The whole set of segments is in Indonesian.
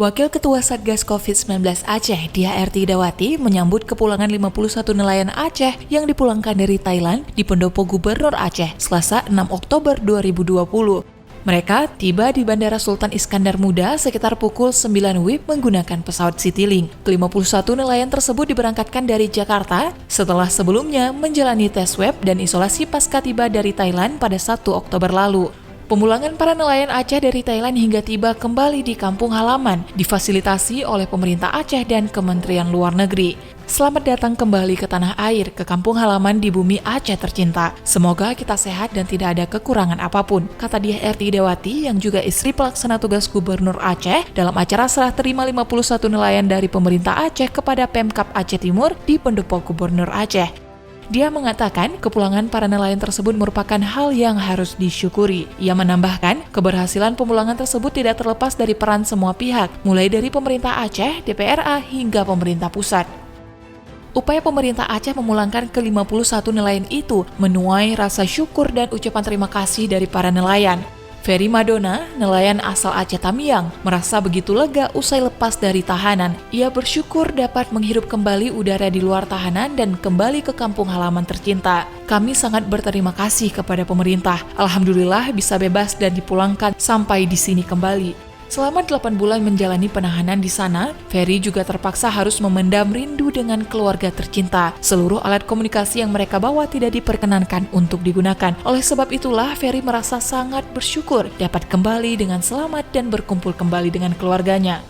Wakil Ketua Satgas COVID-19 Aceh, Diah Ertidawati, menyambut kepulangan 51 nelayan Aceh yang dipulangkan dari Thailand di Pendopo Gubernur Aceh, Selasa 6 Oktober 2020. Mereka tiba di Bandara Sultan Iskandar Muda sekitar pukul 9 WIB menggunakan pesawat Citylink. Ke-51 nelayan tersebut diberangkatkan dari Jakarta setelah sebelumnya menjalani tes swab dan isolasi pasca tiba dari Thailand pada 1 Oktober lalu. Pemulangan para nelayan Aceh dari Thailand hingga tiba kembali di kampung halaman difasilitasi oleh pemerintah Aceh dan Kementerian Luar Negeri. Selamat datang kembali ke tanah air, ke kampung halaman di bumi Aceh tercinta. Semoga kita sehat dan tidak ada kekurangan apapun, kata Diah Ertidawati yang juga istri pelaksana tugas Gubernur Aceh dalam acara serah terima 51 nelayan dari pemerintah Aceh kepada Pemkab Aceh Timur di Pendopo Gubernur Aceh. Dia mengatakan kepulangan para nelayan tersebut merupakan hal yang harus disyukuri. Ia menambahkan, keberhasilan pemulangan tersebut tidak terlepas dari peran semua pihak, mulai dari pemerintah Aceh, DPRA, hingga pemerintah pusat. Upaya pemerintah Aceh memulangkan ke-51 nelayan itu menuai rasa syukur dan ucapan terima kasih dari para nelayan. Ferry Madonna, nelayan asal Aceh Tamiang, merasa begitu lega usai lepas dari tahanan. Ia bersyukur dapat menghirup kembali udara di luar tahanan dan kembali ke kampung halaman tercinta. Kami sangat berterima kasih kepada pemerintah. Alhamdulillah bisa bebas dan dipulangkan sampai di sini kembali. Selama 8 bulan menjalani penahanan di sana, Ferry juga terpaksa harus memendam rindu dengan keluarga tercinta. Seluruh alat komunikasi yang mereka bawa tidak diperkenankan untuk digunakan. Oleh sebab itulah, Ferry merasa sangat bersyukur dapat kembali dengan selamat dan berkumpul kembali dengan keluarganya.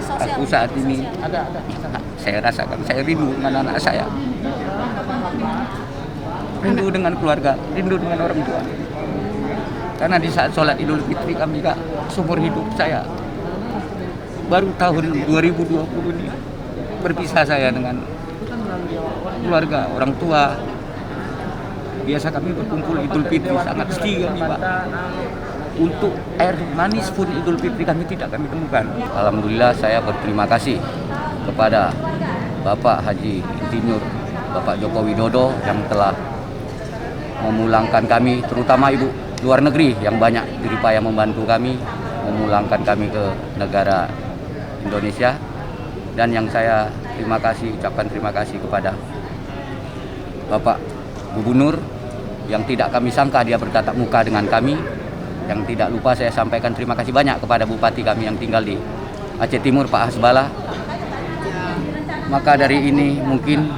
Aku saat ini saya rasakan saya rindu dengan anak saya, rindu dengan keluarga, rindu dengan orang tua. Karena di saat sholat Idul Fitri kami Kak, seumur hidup saya baru tahun 2020 ini berpisah saya dengan keluarga, orang tua. Biasa kami berkumpul Idul Fitri, sangat sedih kami Pak. Untuk air manis pun Idul Fitri kami tidak kami temukan. Alhamdulillah saya berterima kasih kepada Bapak Haji Insinyur Bapak Joko Widodo yang telah memulangkan kami, terutama Ibu luar negeri yang banyak berupaya membantu kami, memulangkan kami ke negara Indonesia. Dan yang saya ucapkan terima kasih kepada Bapak Gubernur yang tidak kami sangka dia bertatap muka dengan kami. Yang tidak lupa saya sampaikan terima kasih banyak kepada Bupati kami yang tinggal di Aceh Timur, Pak Hasbala. Maka dari ini mungkin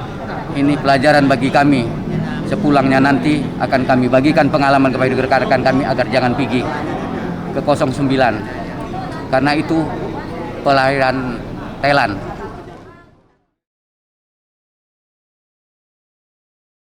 ini pelajaran bagi kami. Sepulangnya nanti akan kami bagikan pengalaman kepada rekan-rekan kami agar jangan pergi ke 09. Karena itu pelayaran Thailand.